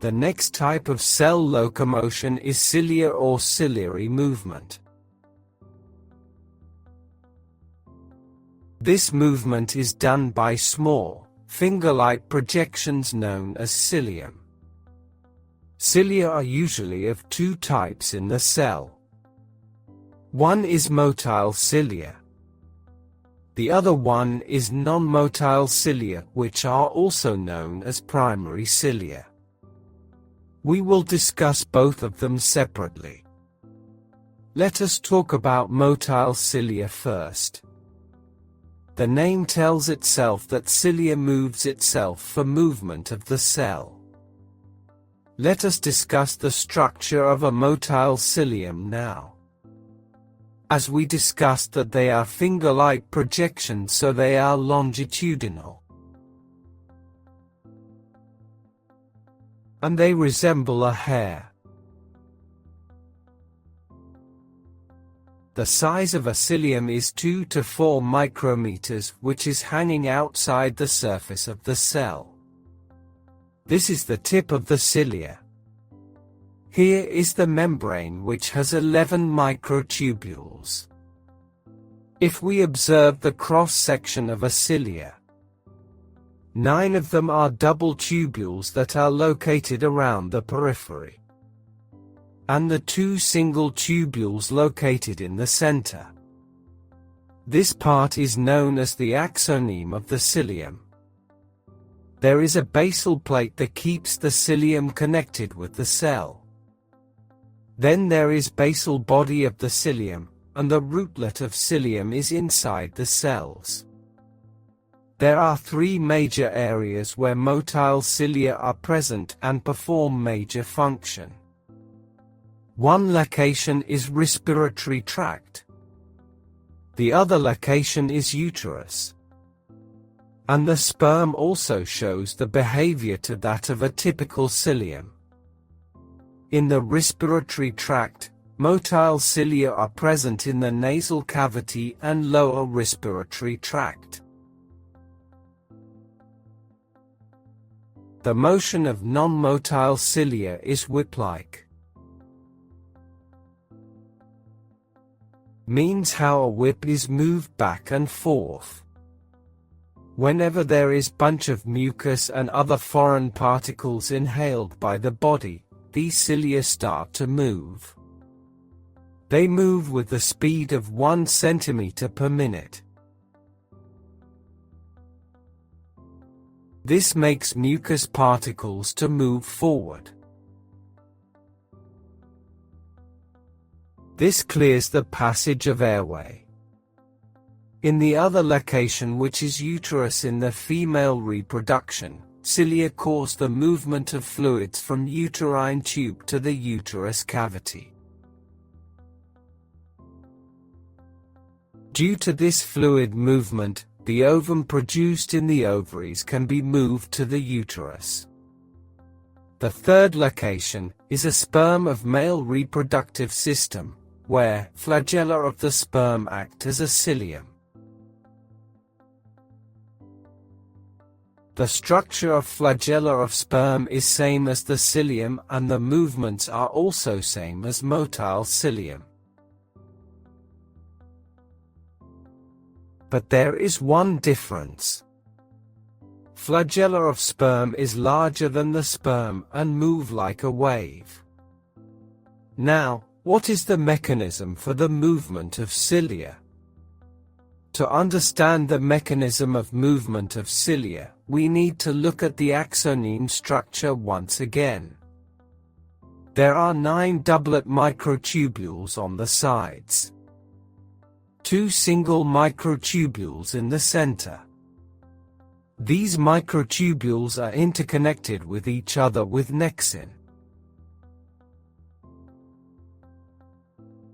The next type of cell locomotion is cilia or ciliary movement. This movement is done by small, finger-like projections known as cilia. Cilia are usually of two types in the cell. One is motile cilia. The other one is non-motile cilia, which are also known as primary cilia. We will discuss both of them separately. Let us talk about motile cilia first. The name tells itself that cilia moves itself for movement of the cell. Let us discuss the structure of a motile cilium now. As we discussed that they are finger-like projections, so they are longitudinal. And they resemble a hair. The size of a cilium is 2 to 4 micrometers, which is hanging outside the surface of the cell. This is the tip of the cilia. Here is the membrane, which has 11 microtubules. If we observe the cross-section of a cilia, 9 of them are double tubules that are located around the periphery, and the 2 single tubules located in the center. This part is known as the axoneme of the cilium. There is a basal plate that keeps the cilium connected with the cell. Then there is basal body of the cilium, and the rootlet of cilium is inside the cells. There are 3 major areas where motile cilia are present and perform major function. One location is respiratory tract. The other location is uterus. And the sperm also shows the behavior to that of a typical cilium. In the respiratory tract, motile cilia are present in the nasal cavity and lower respiratory tract. The motion of non-motile cilia is whip-like. Means how a whip is moved back and forth. Whenever there is bunch of mucus and other foreign particles inhaled by the body, these cilia start to move. They move with the speed of 1 centimeter per minute. This makes mucus particles to move forward. This clears the passage of airway. In the other location, which is uterus in the female reproduction, cilia cause the movement of fluids from uterine tube to the uterus cavity. Due to this fluid movement, the ovum produced in the ovaries can be moved to the uterus. The third location is a sperm of male reproductive system, where flagella of the sperm act as a cilium. The structure of flagella of sperm is same as the cilium, and the movements are also same as motile cilium. But there is one difference. Flagella of sperm is larger than the sperm and move like a wave. Now, what is the mechanism for the movement of cilia? To understand the mechanism of movement of cilia, we need to look at the axoneme structure once again. There are 9 doublet microtubules on the sides. 2 single microtubules in the center. These microtubules are interconnected with each other with nexin.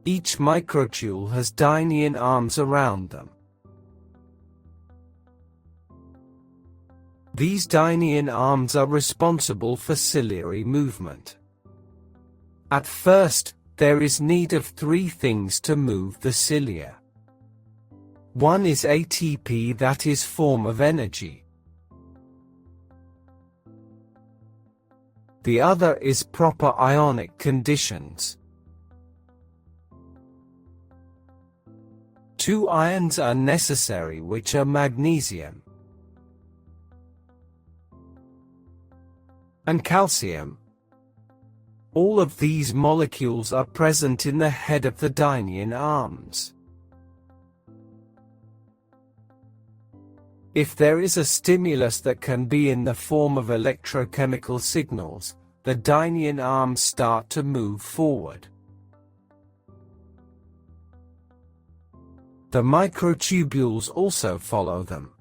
Each microtubule has dynein arms around them. These dynein arms are responsible for ciliary movement. At first, there is need of 3 things to move the cilia. One is ATP, that is form of energy. The other is proper ionic conditions. Two ions are necessary, which are magnesium and calcium. All of these molecules are present in the head of the dynein arms. If there is a stimulus that can be in the form of electrochemical signals, the dynein arms start to move forward. The microtubules also follow them.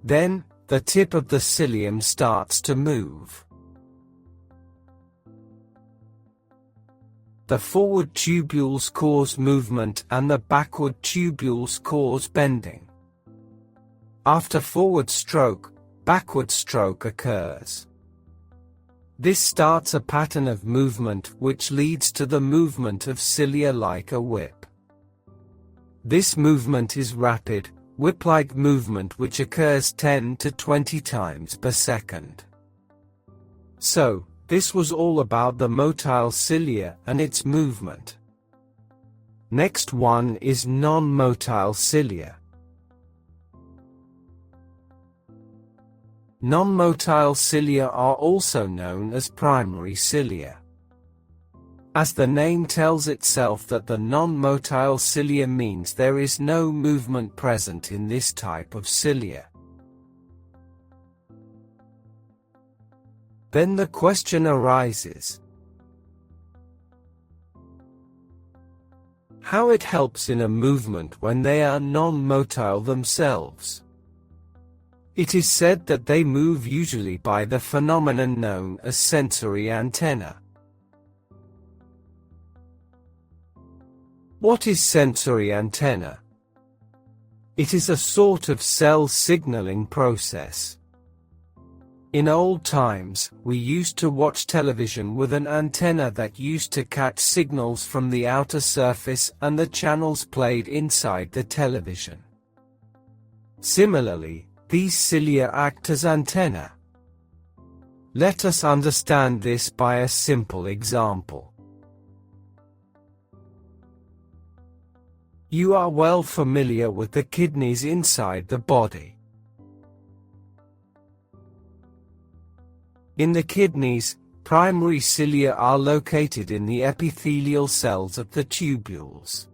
Then, the tip of the cilium starts to move. The forward tubules cause movement and the backward tubules cause bending. After forward stroke, backward stroke occurs. This starts a pattern of movement which leads to the movement of cilia like a whip. This movement is rapid, whip-like movement which occurs 10 to 20 times per second. So, this was all about the motile cilia and its movement. Next one is non-motile cilia. Non-motile cilia are also known as primary cilia. As the name tells itself that the non-motile cilia means there is no movement present in this type of cilia. Then the question arises: how it helps in a movement when they are non-motile themselves? It is said that they move usually by the phenomenon known as sensory antenna. What is sensory antenna? It is a sort of cell signaling process. In old times, we used to watch television with an antenna that used to catch signals from the outer surface and the channels played inside the television. Similarly, these cilia act as antenna. Let us understand this by a simple example. You are well familiar with the kidneys inside the body. In the kidneys, primary cilia are located in the epithelial cells of the tubules.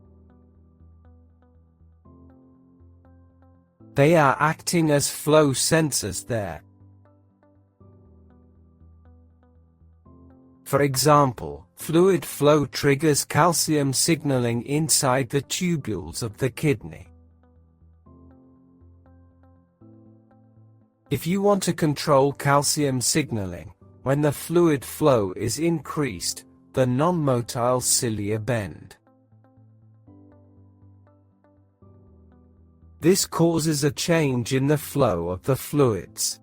They are acting as flow sensors there. For example, fluid flow triggers calcium signaling inside the tubules of the kidney. If you want to control calcium signaling, when the fluid flow is increased, the non-motile cilia bend. This causes a change in the flow of the fluids.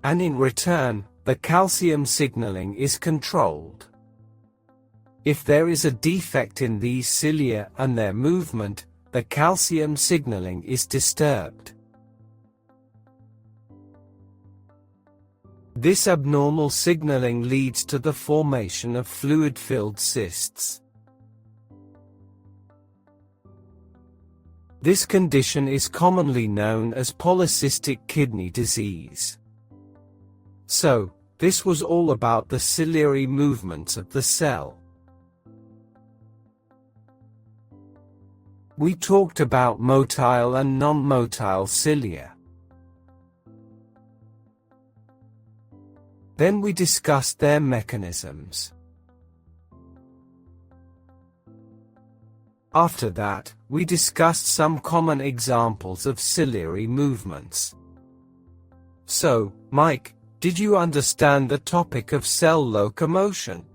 And in return, the calcium signaling is controlled. If there is a defect in these cilia and their movement, the calcium signaling is disturbed. This abnormal signaling leads to the formation of fluid-filled cysts. This condition is commonly known as polycystic kidney disease. So, this was all about the ciliary movements of the cell. We talked about motile and non-motile cilia. Then we discussed their mechanisms. After that, we discussed some common examples of ciliary movements. So, Mike, did you understand the topic of cell locomotion?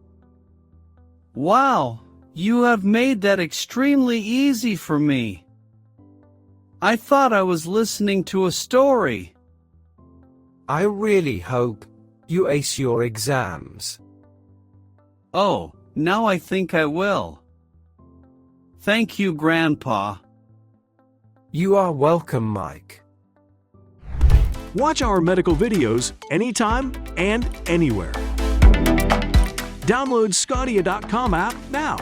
Wow, you have made that extremely easy for me. I thought I was listening to a story. I really hope you ace your exams. Oh, now I think I will. Thank you, Grandpa. You are welcome, Mike. Watch our medical videos anytime and anywhere. Download sqadia.com app now.